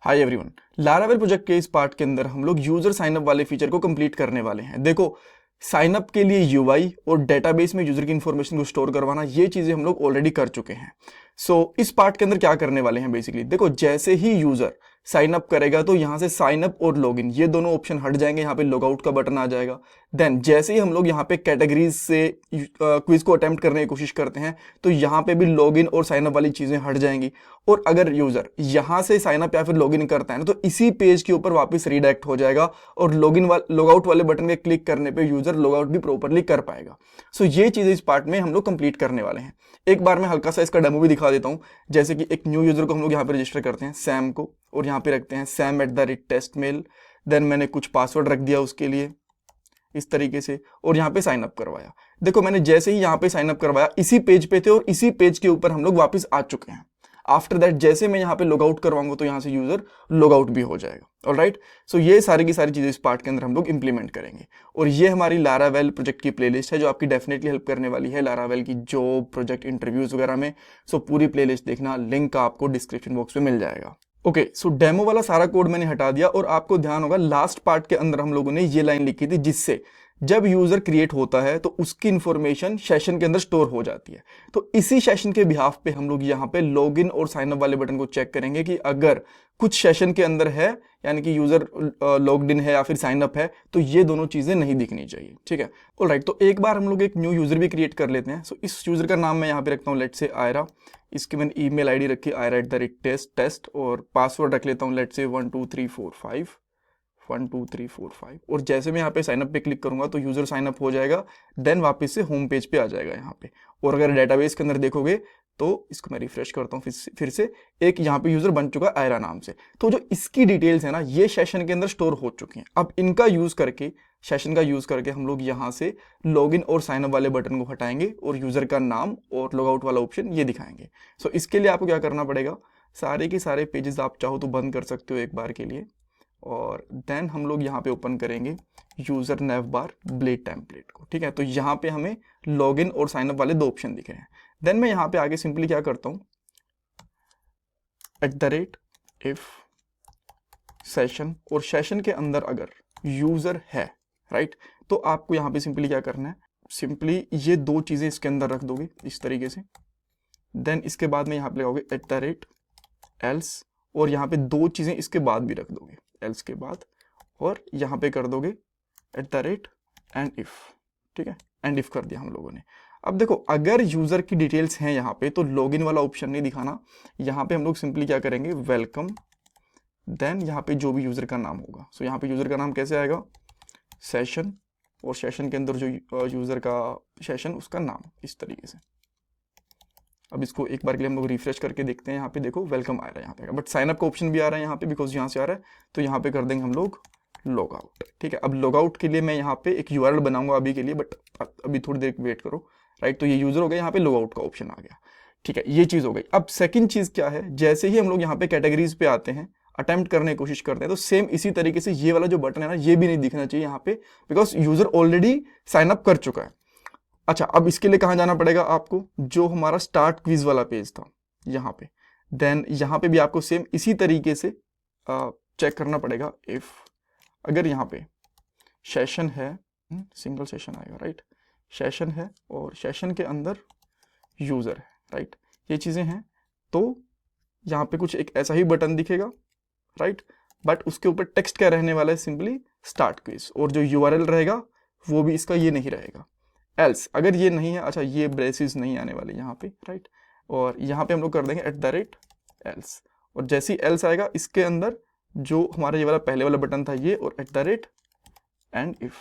Hi everyone, Laravel project के इस part के अंदर हम लोग यूजर साइनअप वाले फीचर को कंप्लीट करने वाले हैं। देखो, साइनअप के लिए यूआई और डेटाबेस में यूजर की इंफॉर्मेशन को स्टोर करवाना, ये चीजें हम लोग ऑलरेडी कर चुके हैं। इस पार्ट के अंदर क्या करने वाले हैं, बेसिकली देखो, जैसे ही यूजर साइन अप करेगा तो यहाँ से साइन अप और लॉगिन ये दोनों ऑप्शन हट जाएंगे, यहाँ पे लॉग आउट का बटन आ जाएगा। देन जैसे ही हम लोग यहाँ पे कैटेगरीज से क्विज को अटेम्प्ट करने की कोशिश करते हैं तो यहाँ पे भी लॉगिन और साइन अप वाली चीजें हट जाएंगी। और अगर यूजर यहाँ से साइन अप या फिर लॉगिन करता है ना, तो इसी पेज के ऊपर वापस रीडायरेक्ट हो जाएगा और लॉग आउट वाले बटन पे क्लिक करने पे यूजर लॉग आउट भी प्रॉपरली कर पाएगा। ये चीजें इस पार्ट में हम लोग कंप्लीट करने वाले हैं। एक बार मैं हल्का सा इसका डेमो भी दिखा देता हूं। जैसे कि एक न्यू यूजर को हम लोग यहाँ पे रजिस्टर करते हैं, सैम को, और यहाँ पे रखते हैं sam@testmail। देन मैंने कुछ पासवर्ड रख दिया उसके लिए इस तरीके से, और यहाँ पे साइन अप करवाया। देखो, मैंने जैसे ही यहाँ पे साइन अप करवाया इसी पेज पे थे और इसी पेज के ऊपर हम लोग वापस आ चुके हैं। आफ्टर दैट जैसे मैं यहाँ पे लॉग आउट करवाऊंगा तो यहाँ से यूजर लॉग आउट भी हो जाएगा। ऑलराइट, ये सारी की सारी चीजें इस पार्ट के अंदर हम लोग इंप्लीमेंट करेंगे। और ये हमारी लारावेल प्रोजेक्ट की प्लेलिस्ट है जो आपकी डेफिनेटली हेल्प करने वाली है लारावेल की जॉब, प्रोजेक्ट, इंटरव्यूज वगैरह में। पूरी प्लेलिस्ट देखना, लिंक आपको डिस्क्रिप्शन बॉक्स में मिल जाएगा। ओके, डेमो वाला सारा कोड मैंने हटा दिया और आपको ध्यान होगा लास्ट पार्ट के अंदर हम लोगों ने ये लाइन लिखी थी जिससे जब यूजर क्रिएट होता है तो उसकी इंफॉर्मेशन सेशन के अंदर स्टोर हो जाती है। तो इसी सेशन के बिहाफ पे हम लोग यहाँ पे लॉगिन और साइन अप वाले बटन को चेक करेंगे कि अगर कुछ सेशन के अंदर है, यानी कि यूजर लॉग्ड इन है या फिर साइन अप है, तो ये दोनों चीजें नहीं दिखनी चाहिए। ठीक है, ऑलराइट। तो एक बार हम लोग एक न्यू यूजर भी क्रिएट कर लेते हैं। इस यूजर का नाम मैं यहाँ पे रखता हूँ लेट से आयरा। इसकी मैंने ईमेल आईडी रखी aira@test और पासवर्ड रख लेता हूँ लेट से 12345 12345। और जैसे मैं यहाँ पे साइनअप पे क्लिक करूंगा तो यूजर साइनअप हो जाएगा। देन वापस से होम पेज पे आ जाएगा यहाँ पे। और अगर डेटाबेस के अंदर देखोगे तो इसको मैं रिफ्रेश करता हूँ फिर से एक यहाँ पे यूजर बन चुका आयरा नाम से। तो जो इसकी डिटेल्स है ना, ये सेशन के अंदर स्टोर हो चुकी हैं। अब इनका यूज करके, सेशन का यूज करके हम लोग यहाँ से लॉगिन और साइनअप वाले बटन को हटाएंगे और यूजर का नाम और लॉग आउट वाला ऑप्शन ये दिखाएंगे। इसके लिए आपको क्या करना पड़ेगा, सारे के सारे पेजेस आप चाहो तो बंद कर सकते हो एक बार के लिए। और देन हम लोग यहाँ पे ओपन करेंगे यूजर नेव बार ब्लेड टेम्पलेट को। ठीक है, तो यहाँ पे हमें लॉगिन और साइनअप वाले दो ऑप्शन दिखे हैं। देन मैं यहाँ पे आगे सिंपली क्या करता हूँ, @if सेशन, और सेशन के अंदर अगर यूजर है, राइट, तो आपको यहाँ पे सिंपली क्या करना है, सिंपली ये दो चीजें इसके अंदर रख दोगे इस तरीके से। देन इसके बाद में यहाँ पे लगाओगे @else, और यहाँ पे दो चीजें इसके बाद भी रख दोगे एल्स के बाद, और यहाँ पे कर दोगे @and if। ठीक है, एंड इफ कर दिया हम लोगों ने। अब देखो, अगर यूजर की डिटेल्स हैं यहाँ पे तो लॉगिन वाला ऑप्शन नहीं दिखाना। यहाँ पे हम लोग सिंपली क्या करेंगे, वेलकम, देन यहाँ पे जो भी यूजर का नाम होगा। यहाँ पे यूजर का नाम कैसे आएगा, सेशन, और सेशन के अंदर जो यूजर का सेशन उसका नाम इस तरीके से। अब इसको एक बार के लिए हम लोग रिफ्रेश करके देखते हैं। यहाँ पे देखो वेलकम आ रहा है यहाँ पे, बट साइनअप का ऑप्शन भी आ रहा है यहाँ पे बिकॉज यहाँ से आ रहा है। तो यहाँ पे कर देंगे हम लोग लॉग आउट। ठीक है, अब लॉग आउट के लिए मैं यहाँ पे एक यूआरएल बनाऊंगा अभी के लिए, बट अभी थोड़ी देर वेट करो। राइट, तो ये यूजर हो गया, यहाँ पे लॉग आउट का ऑप्शन आ गया। ठीक है, ये चीज हो गई। अब सेकंड चीज क्या है, जैसे ही हम लोग यहाँ पे कैटेगरीज पे आते हैं, अटेम्प्ट करने की कोशिश करते हैं, तो सेम इसी तरीके से ये वाला जो बटन है ना, ये भी नहीं दिखना चाहिए यहाँ पे, because user already sign up कर चुका है। अच्छा, अब इसके लिए कहाँ जाना पड़ेगा आपको, जो हमारा स्टार्ट क्विज वाला पेज था यहाँ पे। देन यहाँ पे भी आपको सेम इसी तरीके से चेक करना पड़ेगा। इफ अगर यहाँ पे सेशन है, सिंगल सेशन आएगा, राइट, सेशन है और सेशन के अंदर यूजर है, राइट, ये चीजें हैं, तो यहाँ पे कुछ एक ऐसा ही बटन दिखेगा, राइट, बट उसके ऊपर टेक्स्ट क्या रहने वाला है, सिंपली स्टार्ट क्विज, और जो यूआरएल रहेगा वो भी इसका ये नहीं रहेगा। एल्स अगर ये नहीं है, अच्छा, ये ब्रेसेस नहीं आने वाले यहाँ पे, राइट, और यहाँ पे हम लोग कर देंगे @else, और जैसे ही एल्स आएगा इसके अंदर जो हमारा ये वाला पहले वाला बटन था ये, और @and if।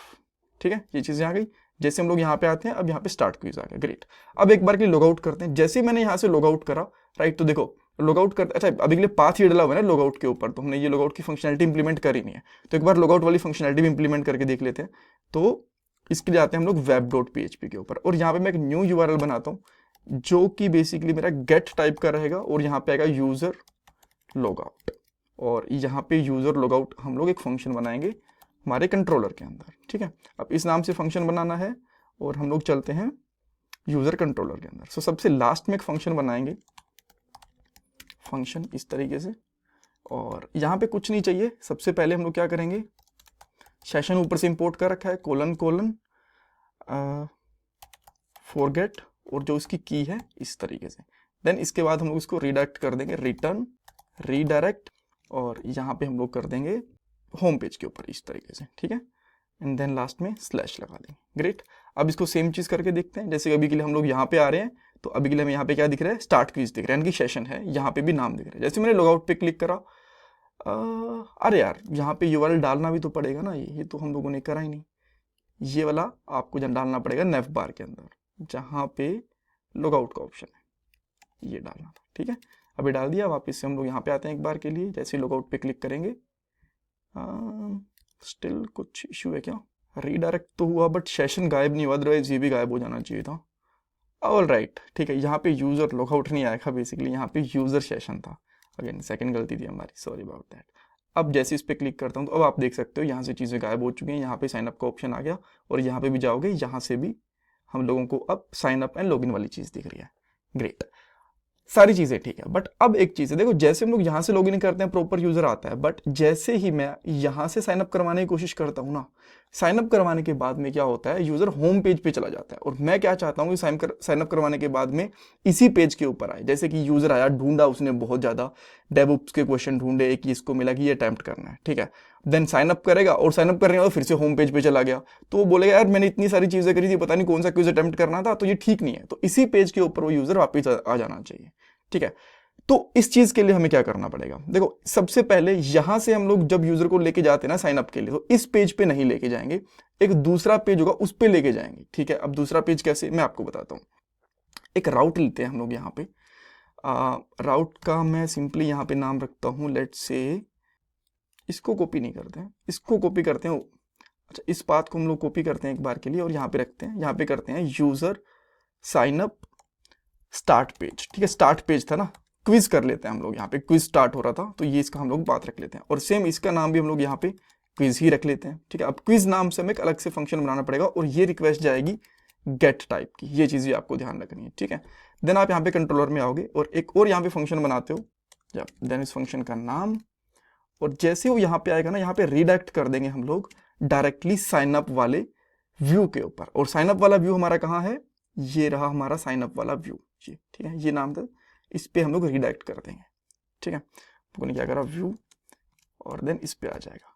ठीक है, ये चीजें आ गई। जैसे हम लोग यहाँ पे आते हैं, अब यहाँ पे स्टार्ट क्विज आ गया, ग्रेट। अब एक बार के लिए लॉग आउट करते हैं। जैसे ही मैंने यहाँ से लॉग आउट करा, राइट, तो देखो लॉग आउट करते, अच्छा अभी के लिए पाथ ही डला हुआ है ना लॉग आउट के ऊपर, तो हमने ये लॉग आउट की फंक्शनलिटी इंप्लीमेंट करी नहीं है। तो एक बार लॉग आउट वाली फंक्शनलिटी भी इंप्लीमेंट करके देख लेते हैं। तो इसके लिए आते हैं हम लोग web.php के ऊपर, और यहाँ पे मैं एक न्यू यूआरएल बनाता हूँ जो कि बेसिकली मेरा गेट टाइप का रहेगा, और यहाँ पे आएगा यूजर लॉग आउट, और यहाँ पे यूजर लॉग आउट हम लोग एक फंक्शन बनाएंगे हमारे कंट्रोलर के अंदर। ठीक है, अब इस नाम से फंक्शन बनाना है और हम लोग चलते हैं यूजर कंट्रोलर के अंदर। सबसे लास्ट में एक फंक्शन बनाएंगे, फंक्शन इस तरीके से, और यहाँ पे कुछ नहीं चाहिए। सबसे पहले हम लोग क्या करेंगे, सेशन ऊपर से इंपोर्ट कर रखा है, कोलन कोलन फॉरगेट और जो इसकी की है इस तरीके से। देन इसके बाद हम लोग इसको रिडायरेक्ट कर देंगे, रिटर्न रीडायरेक्ट, और यहाँ पे हम लोग कर देंगे होम पेज के ऊपर इस तरीके से, ठीक है। एंड देन लास्ट में स्लैश लगा देंगे। ग्रेट। अब इसको सेम चीज़ करके देखते हैं। जैसे अभी के लिए हम लोग यहाँ पे आ रहे हैं, तो अभी के लिए हमें यहाँ पे क्या दिख रहा है, स्टार्ट क्विज दिख रहा है, यानी कि सेशन है। यहाँ पे भी नाम दिख रहा है। जैसे मैंने लॉगआउट पे क्लिक करा, अरे यार यहाँ पे यूआरएल डालना भी तो पड़ेगा ना, ये तो हम लोगों ने करा ही नहीं। ये वाला आपको डालना पड़ेगा नेव बार के अंदर, जहाँ पे लॉगआउट का ऑप्शन है, ये डालना था, ठीक है। अभी डाल दिया। वापस से हम लोग यहाँ पे आते हैं एक बार के लिए। जैसे लॉगआउट पे क्लिक करेंगे, स्टिल कुछ इशू है क्या, रीडायरेक्ट तो हुआ बट सेशन गायब नहीं हुआ, अदरवाइज ये भी गायब हो जाना चाहिए था। ऑल राइट, ठीक है। यहाँ पे यूजर लॉगआउट नहीं आएगा, बेसिकली यहाँ पे यूजर सेशन था। अगेन सेकंड गलती थी हमारी, सॉरी अबाउट दैट। अब जैसे इस पर क्लिक करता हूँ तो अब आप देख सकते हो यहाँ से चीज़ें गायब हो चुकी हैं। यहाँ पे साइन अप का ऑप्शन आ गया, और यहाँ पे भी जाओगे, यहाँ से भी हम लोगों को अब साइन अप एंड लॉगिन वाली चीज़ दिख रही है। ग्रेट, सारी चीज़ें ठीक है। बट अब एक चीज़ है, देखो जैसे हम लोग यहाँ से लॉगिन करते हैं प्रॉपर यूज़र आता है, बट जैसे ही मैं यहाँ से साइन अप करवाने की कोशिश करता हूँ ना, साइन अप करवाने के बाद में क्या होता है, यूज़र होम पेज पे चला जाता है। और मैं क्या चाहता हूँ कि साइन अप करवाने के बाद में इसी पेज के ऊपर आए। जैसे कि यूज़र आया, ढूंढा उसने बहुत ज़्यादा डेवऑप्स के क्वेश्चन ढूंढे, एक इसको मिला कि ये अटेम्प्ट करना है, ठीक है। देन साइन अप करेगा, और साइन अप करने के बाद फिर से होम पेज पे चला गया, तो वो बोलेगा यार मैंने इतनी सारी चीज़ें करी थी, पता नहीं कौन सा क्विज अटेम्प्ट करना था, तो ये ठीक नहीं है। तो इसी पेज के ऊपर वो यूज़र वापस आ जाना चाहिए, ठीक है। तो इस चीज के लिए हमें क्या करना पड़ेगा, देखो सबसे पहले यहां से हम लोग जब यूजर को लेके जाते हैं ना साइन अप के लिए, तो इस पेज पे नहीं लेके जाएंगे, एक दूसरा पेज होगा उस पे लेके जाएंगे, ठीक है। अब दूसरा पेज कैसे, मैं आपको बताता हूं। एक राउट लेते हैं हम लोग यहाँ पे। राउट का मैं सिंपली यहाँ पे नाम रखता हूँ, लेट्स से, इसको कॉपी नहीं करते हैं, इसको कॉपी करते हैं। अच्छा, इस पाथ को हम लोग कॉपी करते हैं एक बार के लिए, और यहाँ पे रखते हैं, यहाँ पे करते हैं user sign up start page, ठीक है। स्टार्ट पेज था ना, क्विज कर लेते हैं हम लोग, यहाँ पे क्विज स्टार्ट हो रहा था, तो ये इसका हम लोग बात रख लेते हैं। और सेम इसका नाम भी हम लोग यहाँ पे क्विज ही रख लेते हैं, ठीक है। अब क्विज नाम से हमें एक अलग से फंक्शन बनाना पड़ेगा, और ये रिक्वेस्ट जाएगी गेट टाइप की, ये चीज़ भी आपको ध्यान रखनी है, ठीक है। देन आप यहाँ पे कंट्रोलर में आओगे, और एक और यहाँ पे फंक्शन बनाते हो, देन इस फंक्शन का नाम, और जैसे वो यहाँ पे आएगा ना, यहाँ पे रिडायरेक्ट कर देंगे हम लोग डायरेक्टली साइन अप वाले व्यू के ऊपर। और साइन अप वाला व्यू हमारा कहाँ है, ये रहा हमारा साइन अप वाला व्यू, ये ठीक है, ये नाम था, इस पे हम लोग रिडायरेक्ट कर देंगे, ठीक है। तो क्या करा, व्यू, और देन इस पे आ जाएगा।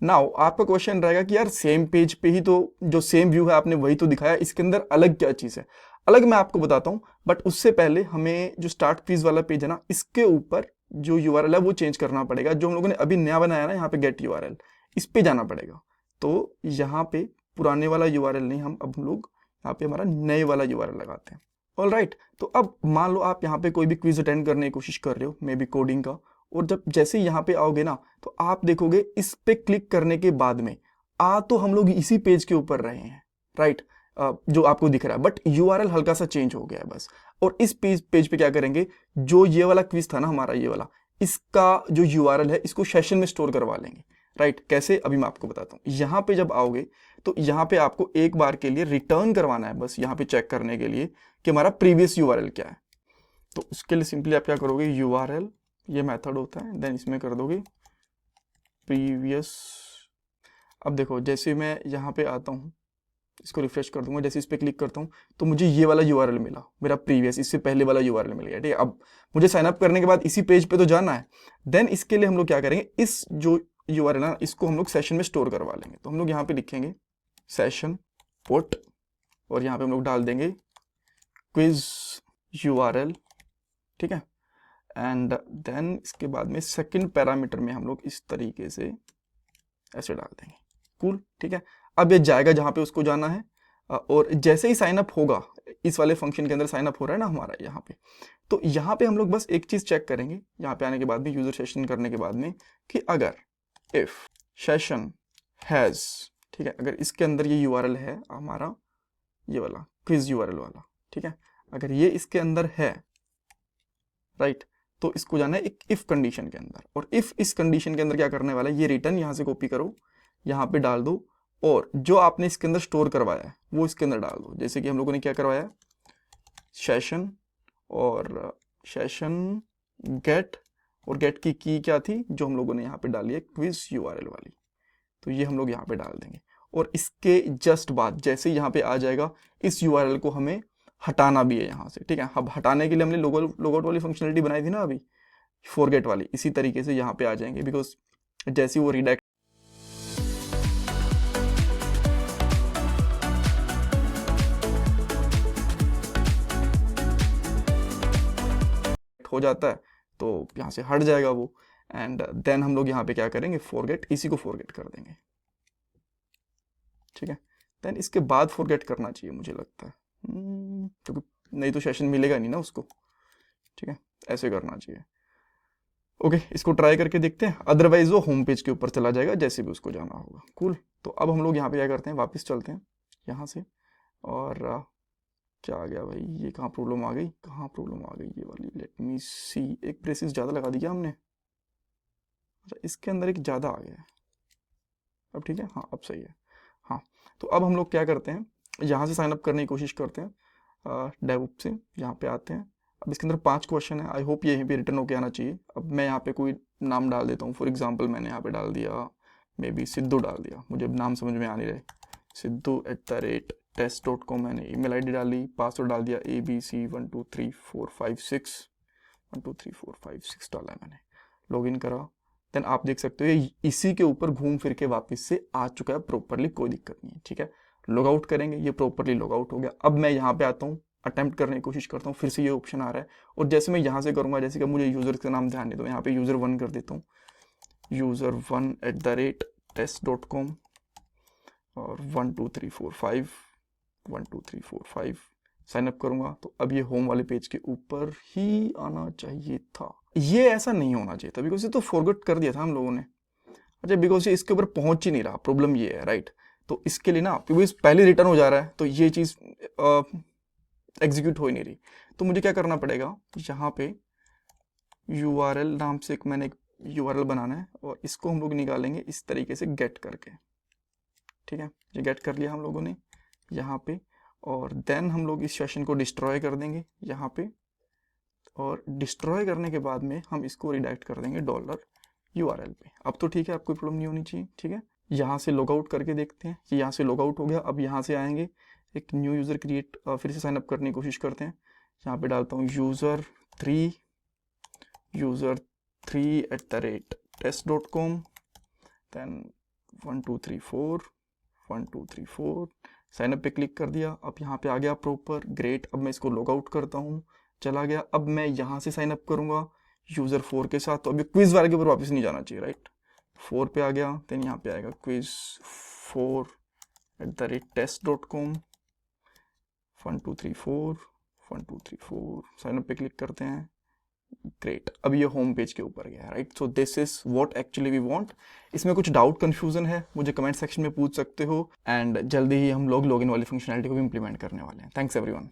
नाउ आपका क्वेश्चन रहेगा कि यार सेम पेज पे ही तो जो सेम व्यू है आपने वही तो दिखाया, इसके अंदर अलग क्या चीज़ है। अलग मैं आपको बताता हूँ, बट उससे पहले हमें जो स्टार्ट क्विज वाला पेज है ना, इसके ऊपर जो यूआरएल है वो चेंज करना पड़ेगा। जो हम लोगों ने अभी नया बनाया ना, यहाँ पे गेट यूआरएल, इस पे जाना पड़ेगा। तो यहाँ पे पुराने वाला यूआरएल नहीं, हम अब लोग यहाँ पे हमारा नए वाला यूआरएल लगाते हैं। ऑल राइट, तो अब मान लो आप यहाँ पे कोई भी क्विज अटेंड करने की कोशिश कर रहे हो, मे बी कोडिंग का, और जब जैसे ही यहाँ पे आओगे ना, तो आप देखोगे इस पे क्लिक करने के बाद में तो हम लोग इसी पेज के ऊपर रहे हैं, राइट, जो आपको दिख रहा है, बट यूआरएल हल्का सा चेंज हो गया है बस। और इस पेज पे क्या करेंगे, जो ये वाला क्विज था ना हमारा, ये वाला, इसका जो यूआरएल है इसको सेशन में स्टोर करवा लेंगे, राइट। कैसे, अभी मैं आपको बताता हूँ। यहाँ पे जब आओगे तो यहाँ पे आपको एक बार के लिए रिटर्न करवाना है, बस यहाँ पे चेक करने के लिए कि हमारा प्रीवियस यूआरएल क्या है। तो उसके लिए सिंपली आप क्या करोगे, यूआरएल, ये मेथड होता है, देन इसमें कर दोगे प्रीवियस। अब देखो जैसे मैं यहाँ पे आता हूँ, इसको रिफ्रेश कर दूंगा, जैसे इस पे क्लिक करता हूँ तो मुझे ये वाला यूआरएल मिला, मेरा प्रीवियस, इससे पहले वाला यूआरएल मिल गया, ठीक है। अब मुझे साइन अप करने के बाद इसी पेज पे तो जाना है। देन इसके लिए हम लोग क्या करेंगे, इस जो यूआरएल है ना, इसको हम लोग सेशन में स्टोर करवा लेंगे। तो हम लोग यहाँ पे लिखेंगे सेशन पुट, और यहाँ पे हम लोग डाल देंगे क्विज यूआरएल, ठीक है। एंड देन इसके बाद में सेकंड पैरामीटर में हम लोग इस तरीके से ऐसे डाल देंगे, कूल, ठीक है। अब ये जाएगा जहाँ पे उसको जाना है, और जैसे ही साइन अप होगा, इस वाले फंक्शन के अंदर साइन अप हो रहा है ना हमारा यहाँ पे, तो यहाँ पे हम लोग बस एक चीज़ चेक करेंगे, यहाँ पे आने के बाद में, यूजर सेशन करने के बाद में, कि अगर इफ सेशन हैज़, ठीक है, अगर इसके अंदर ये यूआरएल है हमारा, ये वाला क्विज यूआरएल वाला, ठीक है, अगर ये इसके अंदर है, राइट, तो इसको जाना है एक इफ कंडीशन के अंदर। और इफ इस कंडीशन के अंदर क्या करने वाला है, ये रिटर्न यहाँ से कॉपी करो, यहाँ पे डाल दो, और जो आपने इसके अंदर स्टोर करवाया है वो इसके अंदर डाल दो। जैसे कि हम लोगों ने क्या करवाया, सेशन, और सेशन गेट, और गेट की क्या थी जो हम लोगों ने यहाँ पे डाली है, क्विज यूआरएल वाली, तो ये हम लोग यहाँ पे डाल देंगे। और इसके जस्ट बाद जैसे ही यहाँ पे आ जाएगा, इस यूआरएल को हमें हटाना भी है यहाँ से, ठीक है। अब हटाने के लिए हमने लोगआउट वाली फंक्शनलिटी बनाई थी ना अभी, फॉरगेट वाली, इसी तरीके से यहाँ पे आ जाएंगे, बिकॉज जैसे वो रिडायरेक्ट हो जाता है तो यहाँ से हट जाएगा वो, एंड देन हम लोग यहाँ पे क्या करेंगे, फॉरगेट, इसी को फॉरगेट कर देंगे, ठीक है। देन इसके बाद फॉरगेट करना चाहिए मुझे लगता है, क्योंकि नहीं तो सेशन मिलेगा नहीं ना उसको, ठीक है, ऐसे करना चाहिए। ओके, इसको ट्राई करके देखते हैं, अदरवाइज वो होम पेज के ऊपर चला जाएगा जैसे भी उसको जाना होगा। कूल, तो अब हम लोग यहाँ पे क्या करते हैं, वापस चलते हैं यहाँ से, और क्या आ गया भाई, ये कहाँ प्रॉब्लम आ गई, कहाँ प्रॉब्लम आ गई, ये वाली, लेट मी सी, एक ब्रेसेस ज़्यादा लगा दिया हमने, अच्छा इसके अंदर एक ज़्यादा आ गया है, अब ठीक है, हाँ अब सही है। हाँ, तो अब हम लोग क्या करते हैं, यहाँ से साइन अप करने की कोशिश करते हैं, डेवऑप्स से यहाँ पे आते हैं। अब इसके अंदर 5 क्वेश्चन है, आई होप यहीं पे रिटर्न होके आना चाहिए। अब मैं यहाँ पे कोई नाम डाल देता हूँ, फॉर एग्जांपल मैंने यहाँ पे डाल दिया, मे बी सिद्धू डाल दिया, मुझे नाम समझ में आ नहीं रहे, siddu@test.com, मैंने ईमेल आईडी डाली, पासवर्ड डाल दिया abc123456 123456 डाला है मैंने, लॉगिन करा। देन आप देख सकते हो ये इसी के ऊपर घूम फिर के वापस से आ चुका है प्रॉपरली, कोई दिक्कत नहीं है, ठीक है। लॉग आउट करेंगे, ये प्रॉपरली लॉग आउट हो गया। अब मैं यहाँ पे आता हूँ, अटेम्प्ट करने की कोशिश करता हूँ, फिर से ये ऑप्शन आ रहा है, और जैसे मैं यहाँ से करूँगा, जैसे कि मुझे यूज़र का नाम ध्यान दे दो, यहाँ पे user1 कर देता हूँ, user1@test.com और 12345 साइन अप करूंगा, तो अब ये होम वाले पेज के ऊपर ही आना चाहिए था। ये ऐसा नहीं होना चाहिए था, बिकॉज ये तो फॉरगेट कर दिया था हम लोगों ने। अच्छा, बिकॉज ये इसके ऊपर पहुंच ही नहीं रहा, प्रॉब्लम ये है, राइट। तो इसके लिए ना, बिकॉज पहले रिटर्न हो जा रहा है, तो ये चीज़ एग्जीक्यूट हो ही नहीं रही, तो मुझे क्या करना पड़ेगा, यहाँ पे URL नाम से मैंने एक URL बनाना है, और इसको हम लोग निकालेंगे इस तरीके से गेट करके, ठीक है। ये गेट कर लिया हम लोगों ने यहाँ पे, और देन हम लोग इस सेशन को डिस्ट्रॉय कर देंगे यहाँ पे, और डिस्ट्रॉय करने के बाद में हम इसको रिडायरेक्ट कर देंगे $URL पे। अब तो ठीक है, अब कोई प्रॉब्लम नहीं होनी चाहिए, ठीक है। यहाँ से लॉग आउट करके देखते हैं कि यहाँ से लॉग आउट हो गया। अब यहाँ से आएंगे, एक न्यू यूज़र क्रिएट, फिर से साइन अप करने की कोशिश करते हैं। यहाँ पे डालता हूँ user3@test.com, देन 1234 साइन अप पे क्लिक कर दिया। अब यहाँ पे आ गया प्रॉपर, ग्रेट। अब मैं इसको लॉग आउट करता हूँ, चला गया। अब मैं यहाँ से साइन अप करूँगा user4 के साथ, तो अभी क्विज वाले के ऊपर वापस नहीं जाना चाहिए, राइट। 4 पे आ गया, देन यहाँ पे आएगा quiz4@test.com 1234 साइन अप पे क्लिक करते हैं, ग्रेट। अब ये होम पेज के ऊपर गया, right. So this is what actually we want. इसमें कुछ डाउट कंफ्यूजन है, मुझे कमेंट सेक्शन में पूछ सकते हो, एंड जल्दी ही हम लोग लॉगिन वाली फंक्शनैलिटी को भी इंप्लीमेंट करने वाले हैं। Thanks everyone.